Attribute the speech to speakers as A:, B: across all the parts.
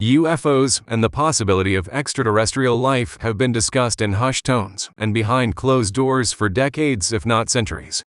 A: UFOs and the possibility of extraterrestrial life have been discussed in hushed tones and behind closed doors for decades, if not centuries.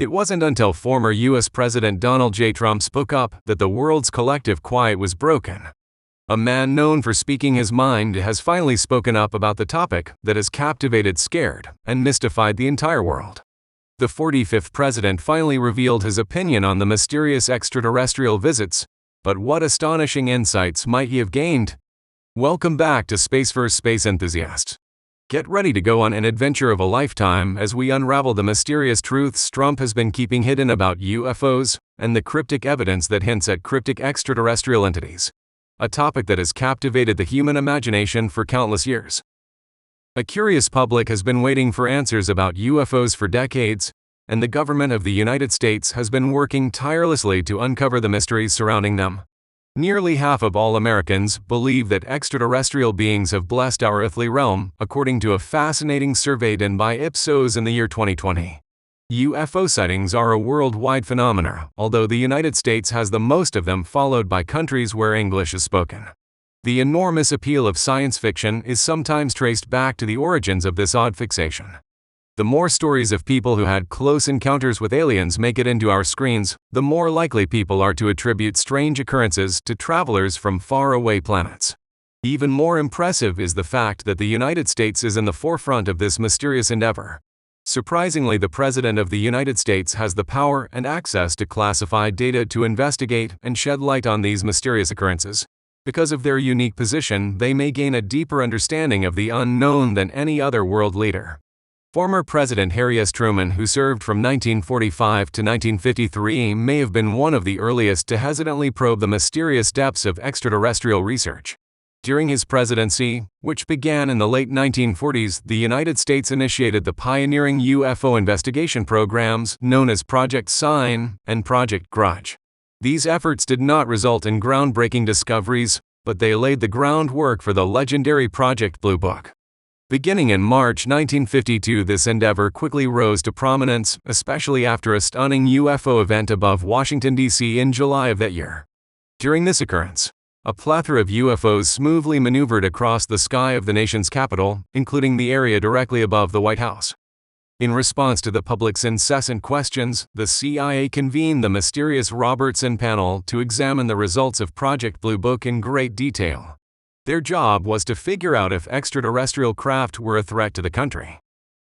A: It wasn't until former U.S. President Donald J. Trump spoke up that the world's collective quiet was broken. A man known for speaking his mind has finally spoken up about the topic that has captivated, scared, and mystified the entire world. The 45th president finally revealed his opinion on the mysterious extraterrestrial visits. But what astonishing insights might he have gained? Welcome back to Spaceverse, space enthusiasts. Get ready to go on an adventure of a lifetime as we unravel the mysterious truths Trump has been keeping hidden about UFOs and the cryptic evidence that hints at cryptic extraterrestrial entities. A topic that has captivated the human imagination for countless years. A curious public has been waiting for answers about UFOs for decades, and the government of the United States has been working tirelessly to uncover the mysteries surrounding them. Nearly half of all Americans believe that extraterrestrial beings have blessed our earthly realm, according to a fascinating survey done by Ipsos in the year 2020. UFO sightings are a worldwide phenomenon, although the United States has the most of them, followed by countries where English is spoken. The enormous appeal of science fiction is sometimes traced back to the origins of this odd fixation. The more stories of people who had close encounters with aliens make it into our screens, the more likely people are to attribute strange occurrences to travelers from faraway planets. Even more impressive is the fact that the United States is in the forefront of this mysterious endeavor. Surprisingly, the President of the United States has the power and access to classified data to investigate and shed light on these mysterious occurrences. Because of their unique position, they may gain a deeper understanding of the unknown than any other world leader. Former President Harry S. Truman, who served from 1945 to 1953, may have been one of the earliest to hesitantly probe the mysterious depths of extraterrestrial research. During his presidency, which began in the late 1940s, the United States initiated the pioneering UFO investigation programs known as Project Sign and Project Grudge. These efforts did not result in groundbreaking discoveries, but they laid the groundwork for the legendary Project Blue Book. Beginning in March 1952, this endeavor quickly rose to prominence, especially after a stunning UFO event above Washington, D.C. in July of that year. During this occurrence, a plethora of UFOs smoothly maneuvered across the sky of the nation's capital, including the area directly above the White House. In response to the public's incessant questions, the CIA convened the mysterious Robertson Panel to examine the results of Project Blue Book in great detail. Their job was to figure out if extraterrestrial craft were a threat to the country.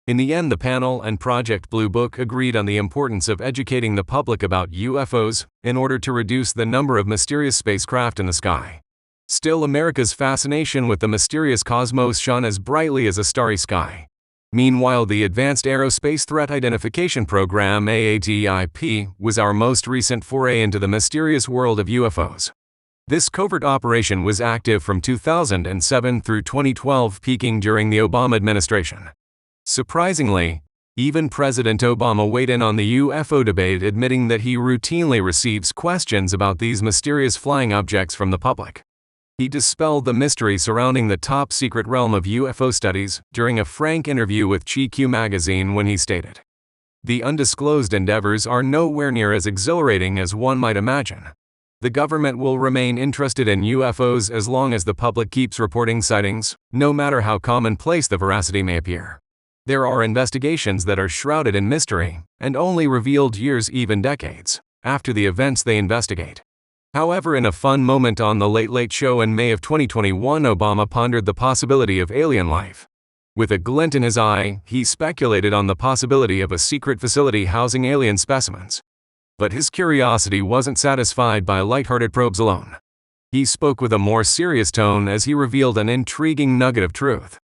A: In the end, the panel and Project Blue Book agreed on the importance of educating the public about UFOs in order to reduce the number of mysterious spacecraft in the sky. Still, America's fascination with the mysterious cosmos shone as brightly as a starry sky. Meanwhile, the Advanced Aerospace Threat Identification Program (AATIP) was our most recent foray into the mysterious world of UFOs. This covert operation was active from 2007 through 2012, peaking during the Obama administration. Surprisingly, even President Obama weighed in on the UFO debate, admitting that he routinely receives questions about these mysterious flying objects from the public. He dispelled the mystery surrounding the top-secret realm of UFO studies during a frank interview with GQ magazine when he stated, "The undisclosed endeavors are nowhere near as exhilarating as one might imagine. The government will remain interested in UFOs as long as the public keeps reporting sightings, no matter how commonplace the veracity may appear. There are investigations that are shrouded in mystery and only revealed years, even decades, after the events they investigate." However, in a fun moment on The Late Late Show in May of 2021, Obama pondered the possibility of alien life. With a glint in his eye, he speculated on the possibility of a secret facility housing alien specimens. But his curiosity wasn't satisfied by lighthearted probes alone. He spoke with a more serious tone as he revealed an intriguing nugget of truth.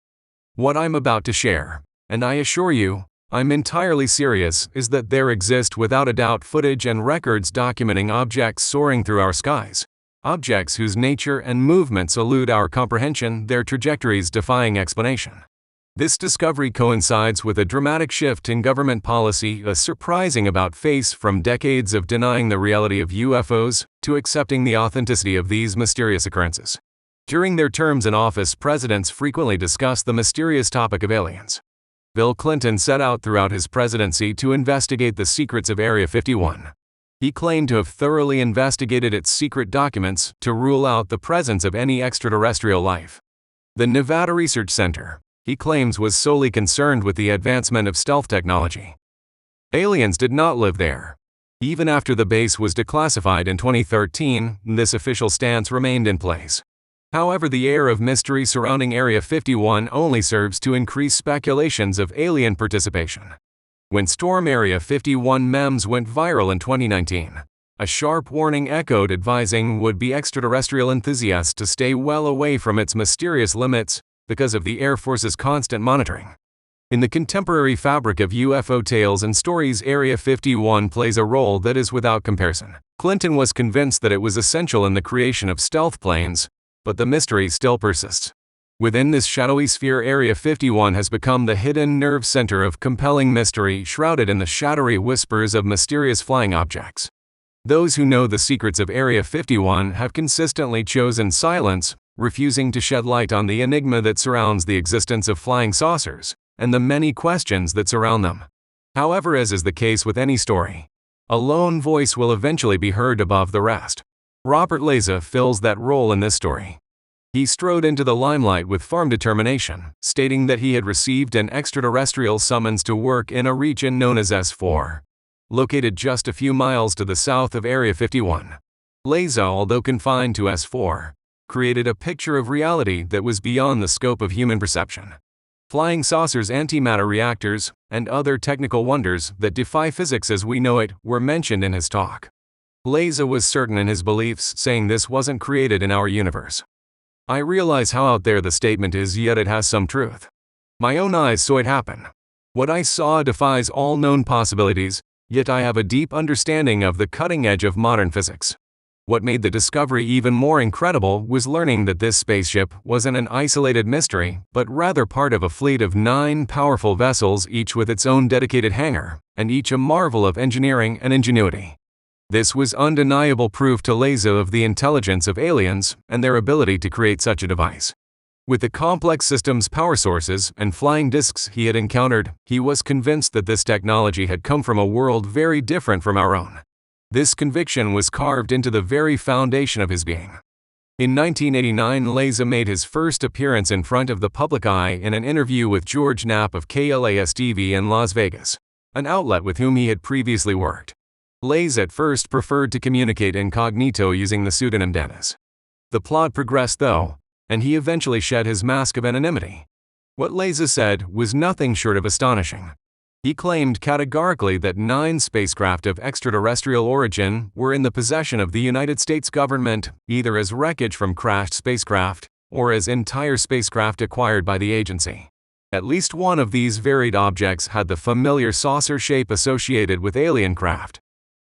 A: "What I'm about to share, and I assure you, I'm entirely serious, is that there exist without a doubt footage and records documenting objects soaring through our skies. Objects whose nature and movements elude our comprehension, their trajectories defying explanation. This discovery coincides with a dramatic shift in government policy, a surprising about-face from decades of denying the reality of UFOs to accepting the authenticity of these mysterious occurrences. During their terms in office, presidents frequently discussed the mysterious topic of aliens. Bill Clinton set out throughout his presidency to investigate the secrets of Area 51. He claimed to have thoroughly investigated its secret documents to rule out the presence of any extraterrestrial life. The Nevada Research Center, he claims, was solely concerned with the advancement of stealth technology. Aliens did not live there. Even after the base was declassified in 2013, this official stance remained in place. However, the air of mystery surrounding Area 51 only serves to increase speculations of alien participation. When Storm Area 51 memes went viral in 2019, a sharp warning echoed advising would-be extraterrestrial enthusiasts to stay well away from its mysterious limits because of the Air Force's constant monitoring. In the contemporary fabric of UFO tales and stories, Area 51 plays a role that is without comparison. Clinton was convinced that it was essential in the creation of stealth planes, but the mystery still persists. Within this shadowy sphere, Area 51 has become the hidden nerve center of compelling mystery, shrouded in the shadowy whispers of mysterious flying objects. Those who know the secrets of Area 51 have consistently chosen silence, refusing to shed light on the enigma that surrounds the existence of flying saucers and the many questions that surround them. However, as is the case with any story, a lone voice will eventually be heard above the rest. Robert Leza fills that role in this story. He strode into the limelight with firm determination, stating that he had received an extraterrestrial summons to work in a region known as S4, located just a few miles to the south of Area 51. Leza, although confined to S4, created a picture of reality that was beyond the scope of human perception. Flying saucers, antimatter reactors, and other technical wonders that defy physics as we know it were mentioned in his talk. Leza was certain in his beliefs, saying this wasn't created in our universe. I realize how out there the statement is, yet it has some truth. My own eyes saw it happen. What I saw defies all known possibilities, yet I have a deep understanding of the cutting edge of modern physics. What made the discovery even more incredible was learning that this spaceship wasn't an isolated mystery, but rather part of a fleet of 9 powerful vessels, each with its own dedicated hangar, and each a marvel of engineering and ingenuity. This was undeniable proof to Leza of the intelligence of aliens and their ability to create such a device. With the complex system's power sources and flying discs he had encountered, he was convinced that this technology had come from a world very different from our own. This conviction was carved into the very foundation of his being. In 1989, Leza made his first appearance in front of the public eye in an interview with George Knapp of KLAS-TV in Las Vegas, an outlet with whom he had previously worked. Leza at first preferred to communicate incognito using the pseudonym Dennis. The plot progressed though, and he eventually shed his mask of anonymity. What Leza said was nothing short of astonishing. He claimed categorically that 9 spacecraft of extraterrestrial origin were in the possession of the United States government, either as wreckage from crashed spacecraft or as entire spacecraft acquired by the agency. At least one of these varied objects had the familiar saucer shape associated with alien craft.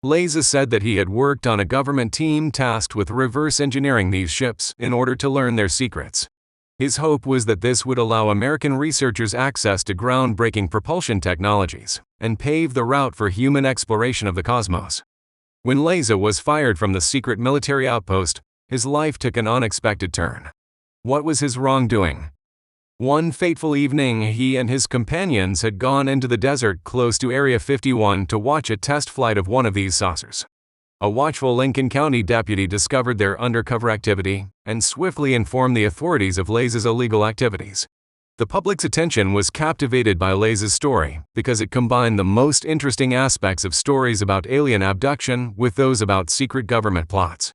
A: Leza said that he had worked on a government team tasked with reverse engineering these ships in order to learn their secrets. His hope was that this would allow American researchers access to groundbreaking propulsion technologies and pave the route for human exploration of the cosmos. When Leza was fired from the secret military outpost, his life took an unexpected turn. What was his wrongdoing? One fateful evening, he and his companions had gone into the desert close to Area 51 to watch a test flight of one of these saucers. A watchful Lincoln County deputy discovered their undercover activity and swiftly informed the authorities of Leza's illegal activities. The public's attention was captivated by Leza's story because it combined the most interesting aspects of stories about alien abduction with those about secret government plots.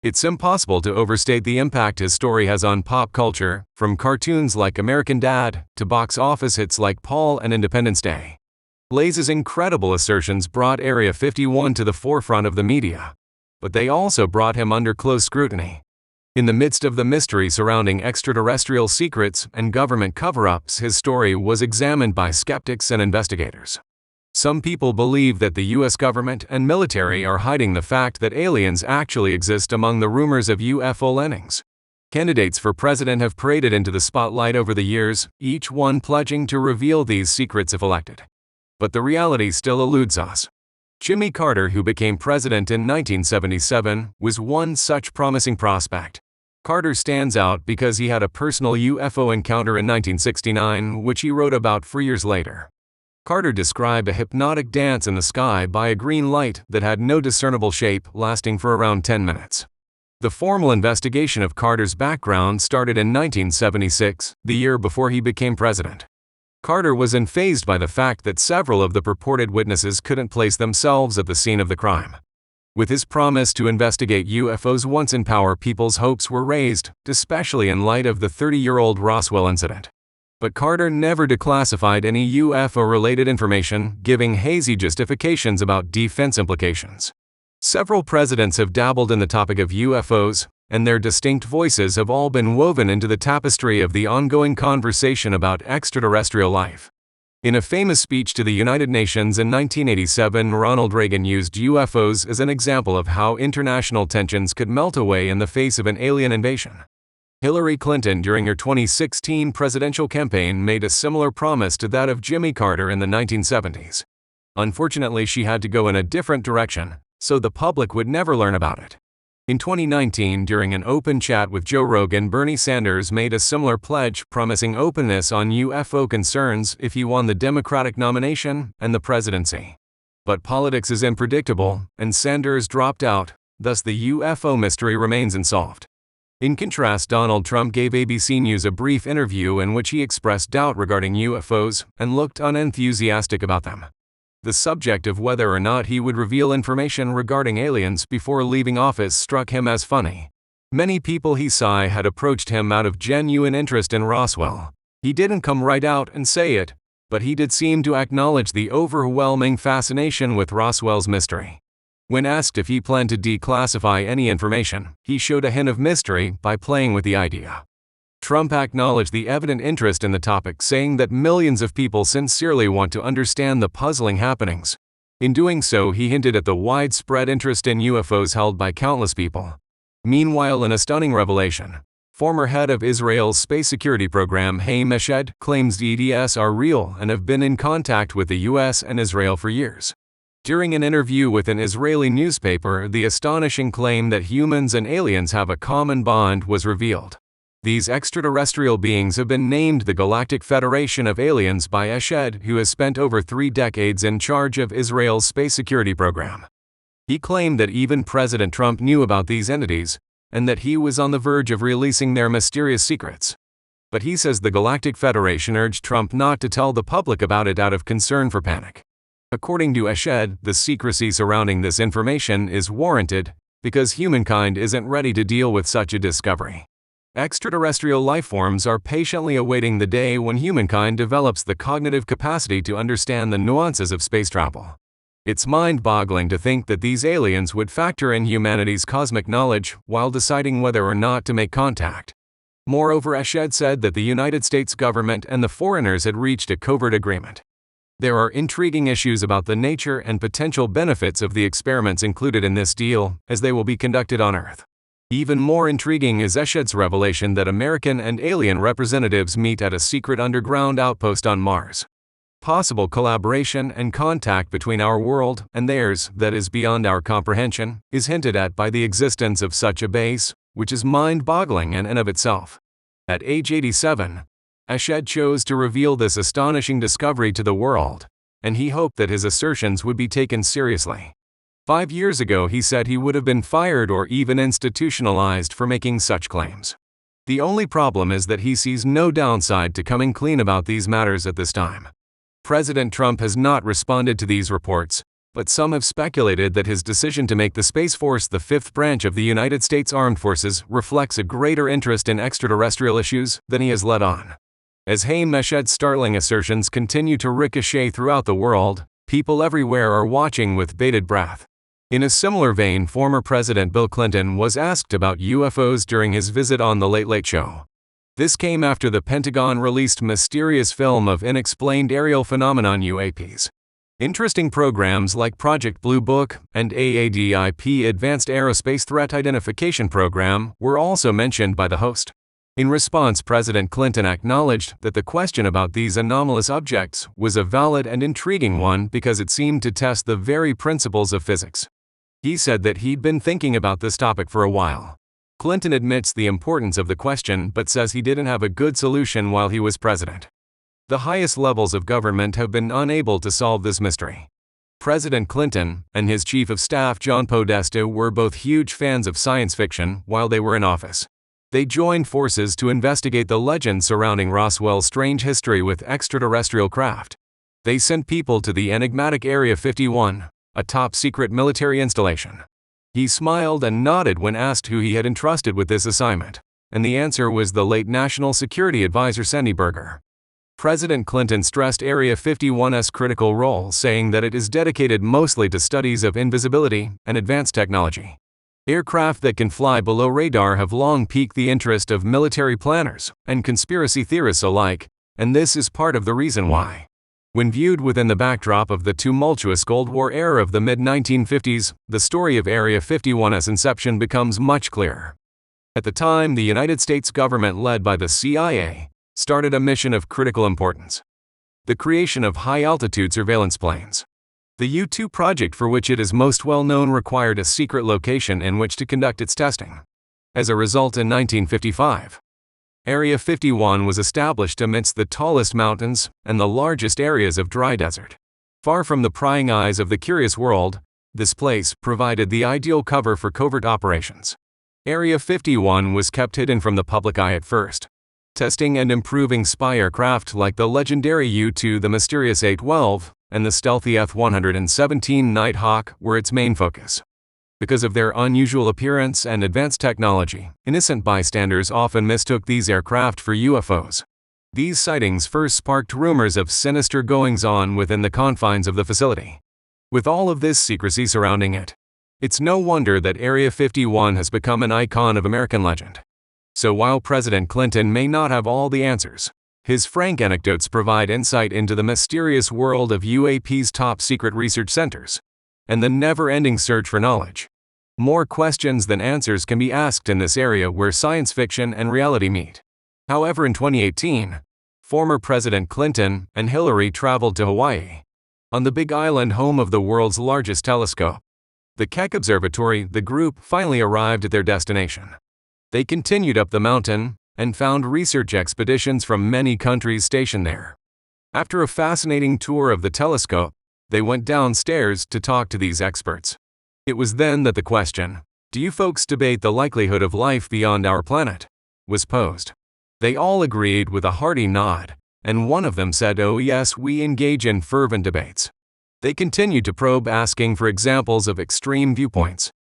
A: It's impossible to overstate the impact his story has on pop culture, from cartoons like American Dad to box office hits like Paul and Independence Day. Leza's incredible assertions brought Area 51 to the forefront of the media, but they also brought him under close scrutiny. In the midst of the mystery surrounding extraterrestrial secrets and government cover-ups, his story was examined by skeptics and investigators. Some people believe that the U.S. government and military are hiding the fact that aliens actually exist among the rumors of UFO landings. Candidates for president have paraded into the spotlight over the years, each one pledging to reveal these secrets if elected. But the reality still eludes us. Jimmy Carter, who became president in 1977, was one such promising prospect. Carter stands out because he had a personal UFO encounter in 1969, which he wrote about 4 years later. Carter described a hypnotic dance in the sky by a green light that had no discernible shape, lasting for around 10 minutes. The formal investigation of Carter's background started in 1976, the year before he became president. Carter was unfazed by the fact that several of the purported witnesses couldn't place themselves at the scene of the crime. With his promise to investigate UFOs once in power, people's hopes were raised, especially in light of the 30-year-old Roswell incident. But Carter never declassified any UFO-related information, giving hazy justifications about defense implications. Several presidents have dabbled in the topic of UFOs, and their distinct voices have all been woven into the tapestry of the ongoing conversation about extraterrestrial life. In a famous speech to the United Nations in 1987, Ronald Reagan used UFOs as an example of how international tensions could melt away in the face of an alien invasion. Hillary Clinton, during her 2016 presidential campaign, made a similar promise to that of Jimmy Carter in the 1970s. Unfortunately, she had to go in a different direction, so the public would never learn about it. In 2019, during an open chat with Joe Rogan, Bernie Sanders made a similar pledge, promising openness on UFO concerns if he won the Democratic nomination and the presidency. But politics is unpredictable, and Sanders dropped out, thus the UFO mystery remains unsolved. In contrast, Donald Trump gave ABC News a brief interview in which he expressed doubt regarding UFOs and looked unenthusiastic about them. The subject of whether or not he would reveal information regarding aliens before leaving office struck him as funny. Many people he saw had approached him out of genuine interest in Roswell. He didn't come right out and say it, but he did seem to acknowledge the overwhelming fascination with Roswell's mystery. When asked if he planned to declassify any information, he showed a hint of mystery by playing with the idea. Trump acknowledged the evident interest in the topic, saying that millions of people sincerely want to understand the puzzling happenings. In doing so, he hinted at the widespread interest in UFOs held by countless people. Meanwhile, in a stunning revelation, former head of Israel's space security program, Haim Eshed, claims the EDS are real and have been in contact with the US and Israel for years. During an interview with an Israeli newspaper, the astonishing claim that humans and aliens have a common bond was revealed. These extraterrestrial beings have been named the Galactic Federation of Aliens by Eshed, who has spent over 3 decades in charge of Israel's space security program. He claimed that even President Trump knew about these entities, and that he was on the verge of releasing their mysterious secrets. But he says the Galactic Federation urged Trump not to tell the public about it out of concern for panic. According to Eshed, the secrecy surrounding this information is warranted because humankind isn't ready to deal with such a discovery. Extraterrestrial lifeforms are patiently awaiting the day when humankind develops the cognitive capacity to understand the nuances of space travel. It's mind-boggling to think that these aliens would factor in humanity's cosmic knowledge while deciding whether or not to make contact. Moreover, Eshed said that the United States government and the foreigners had reached a covert agreement. There are intriguing issues about the nature and potential benefits of the experiments included in this deal, as they will be conducted on Earth. Even more intriguing is Eshed's revelation that American and alien representatives meet at a secret underground outpost on Mars. Possible collaboration and contact between our world and theirs that is beyond our comprehension is hinted at by the existence of such a base, which is mind-boggling in and of itself. At age 87, Eshed chose to reveal this astonishing discovery to the world, and he hoped that his assertions would be taken seriously. 5 years ago, he said he would have been fired or even institutionalized for making such claims. The only problem is that he sees no downside to coming clean about these matters at this time. President Trump has not responded to these reports, but some have speculated that his decision to make the Space Force the 5th branch of the United States Armed Forces reflects a greater interest in extraterrestrial issues than he has let on. As Haim Eshed's startling assertions continue to ricochet throughout the world, people everywhere are watching with bated breath. In a similar vein, former President Bill Clinton was asked about UFOs during his visit on The Late Late Show. This came after the Pentagon released mysterious film of unexplained aerial phenomenon UAPs. Interesting programs like Project Blue Book and AADIP Advanced Aerospace Threat Identification Program were also mentioned by the host. In response, President Clinton acknowledged that the question about these anomalous objects was a valid and intriguing one because it seemed to test the very principles of physics. He said that he'd been thinking about this topic for a while. Clinton admits the importance of the question but says he didn't have a good solution while he was president. The highest levels of government have been unable to solve this mystery. President Clinton and his chief of staff John Podesta were both huge fans of science fiction while they were in office. They joined forces to investigate the legend surrounding Roswell's strange history with extraterrestrial craft. They sent people to the enigmatic Area 51, a top-secret military installation. He smiled and nodded when asked who he had entrusted with this assignment, and the answer was the late National Security Advisor Sandy Berger. President Clinton stressed Area 51's critical role, saying that it is dedicated mostly to studies of invisibility and advanced technology. Aircraft that can fly below radar have long piqued the interest of military planners and conspiracy theorists alike, and this is part of the reason why. When viewed within the backdrop of the tumultuous Cold War era of the mid-1950s, the story of Area 51's inception becomes much clearer. At the time, the United States government, led by the CIA, started a mission of critical importance: the creation of high-altitude surveillance planes. The U-2 project, for which it is most well known, required a secret location in which to conduct its testing. As a result, in 1955, Area 51 was established amidst the tallest mountains and the largest areas of dry desert. Far from the prying eyes of the curious world, this place provided the ideal cover for covert operations. Area 51 was kept hidden from the public eye at first. Testing and improving spy aircraft like the legendary U-2, the mysterious A-12, and the stealthy F-117 Nighthawk were its main focus. Because of their unusual appearance and advanced technology, innocent bystanders often mistook these aircraft for UFOs. These sightings first sparked rumors of sinister goings-on within the confines of the facility. With all of this secrecy surrounding it, it's no wonder that Area 51 has become an icon of American legend. So while President Clinton may not have all the answers, his frank anecdotes provide insight into the mysterious world of UAP's top-secret research centers and the never-ending search for knowledge. More questions than answers can be asked in this area where science fiction and reality meet. However, in 2018, former President Clinton and Hillary traveled to Hawaii. On the Big Island, home of the world's largest telescope, the Keck Observatory, the group finally arrived at their destination. They continued up the mountain and found research expeditions from many countries stationed there. After a fascinating tour of the telescope, they went downstairs to talk to these experts. It was then that the question, "Do you folks debate the likelihood of life beyond our planet?" was posed. They all agreed with a hearty nod, and one of them said, "Oh yes, we engage in fervent debates." They continued to probe, asking for examples of extreme viewpoints.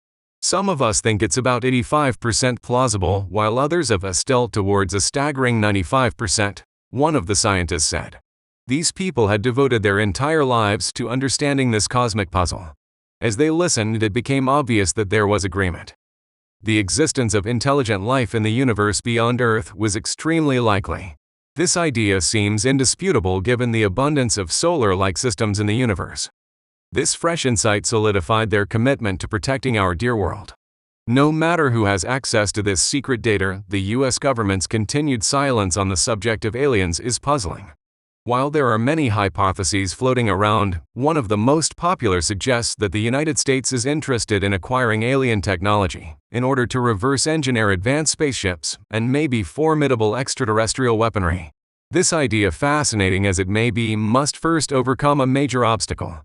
A: "Some of us think it's about 85% plausible, while others of us tilt towards a staggering 95%, one of the scientists said. These people had devoted their entire lives to understanding this cosmic puzzle. As they listened, it became obvious that there was agreement. The existence of intelligent life in the universe beyond Earth was extremely likely. This idea seems indisputable given the abundance of solar-like systems in the universe. This fresh insight solidified their commitment to protecting our dear world. No matter who has access to this secret data, the U.S. government's continued silence on the subject of aliens is puzzling. While there are many hypotheses floating around, one of the most popular suggests that the United States is interested in acquiring alien technology in order to reverse engineer advanced spaceships and maybe formidable extraterrestrial weaponry. This idea, fascinating as it may be, must first overcome a major obstacle.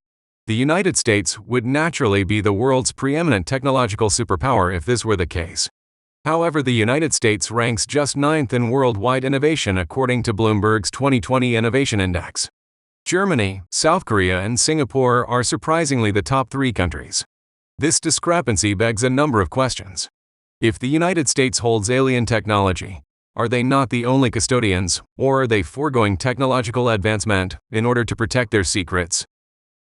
A: The United States would naturally be the world's preeminent technological superpower if this were the case. However, the United States ranks just 9th in worldwide innovation according to Bloomberg's 2020 Innovation Index. Germany, South Korea, and Singapore are surprisingly the top 3 countries. This discrepancy begs a number of questions. If the United States holds alien technology, are they not the only custodians, or are they foregoing technological advancement in order to protect their secrets?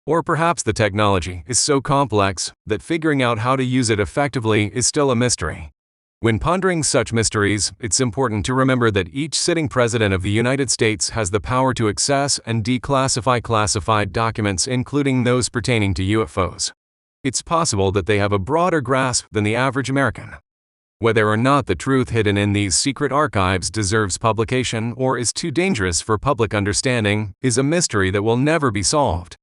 A: Or perhaps the technology is so complex that figuring out how to use it effectively is still a mystery. When pondering such mysteries, it's important to remember that each sitting president of the United States has the power to access and declassify classified documents, including those pertaining to UFOs. It's possible that they have a broader grasp than the average American. Whether or not the truth hidden in these secret archives deserves publication or is too dangerous for public understanding is a mystery that will never be solved.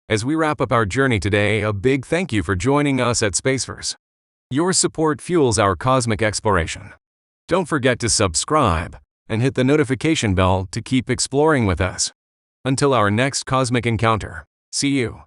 A: As we wrap up our journey today, a big thank you for joining us at Spaceverse. Your support fuels our cosmic exploration. Don't forget to subscribe and hit the notification bell to keep exploring with us. Until our next cosmic encounter, see you.